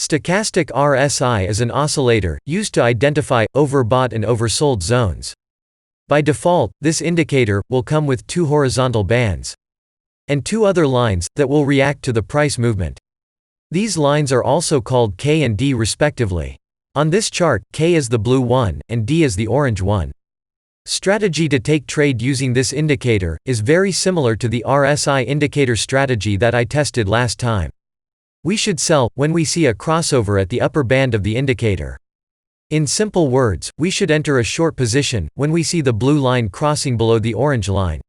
Stochastic RSI is an oscillator used to identify overbought and oversold zones. By default, this indicator will come with two horizontal bands and two other lines that will react to the price movement. These lines are also called K and D respectively. On this chart, K is the blue one and D is the orange one. Strategy to take trade using this indicator is very similar to the RSI indicator strategy that I tested last time. We should sell when we see a crossover at the upper band of the indicator. In simple words, we should enter a short position when we see the blue line crossing below the orange line.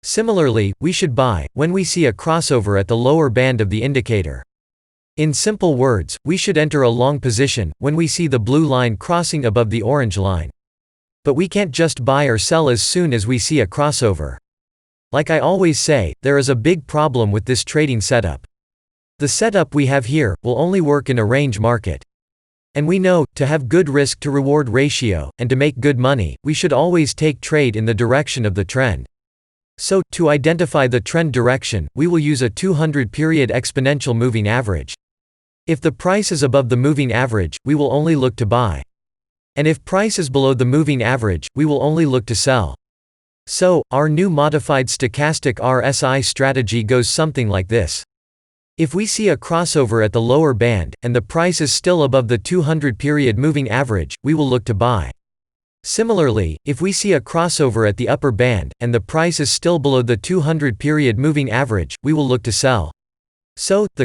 Similarly, we should buy when we see a crossover at the lower band of the indicator. In simple words, we should enter a long position when we see the blue line crossing above the orange line. But we can't just buy or sell as soon as we see a crossover. Like I always say, there is a big problem with this trading setup. The setup we have here will only work in a range market. And we know, to have good risk to reward ratio, and to make good money, we should always take trade in the direction of the trend. So, to identify the trend direction, we will use a 200-period exponential moving average. If the price is above the moving average, we will only look to buy. And if price is below the moving average, we will only look to sell. So, our new modified stochastic RSI strategy goes something like this. If we see a crossover at the lower band, and the price is still above the 200-period moving average, we will look to buy. Similarly, if we see a crossover at the upper band, and the price is still below the 200-period moving average, we will look to sell. So, the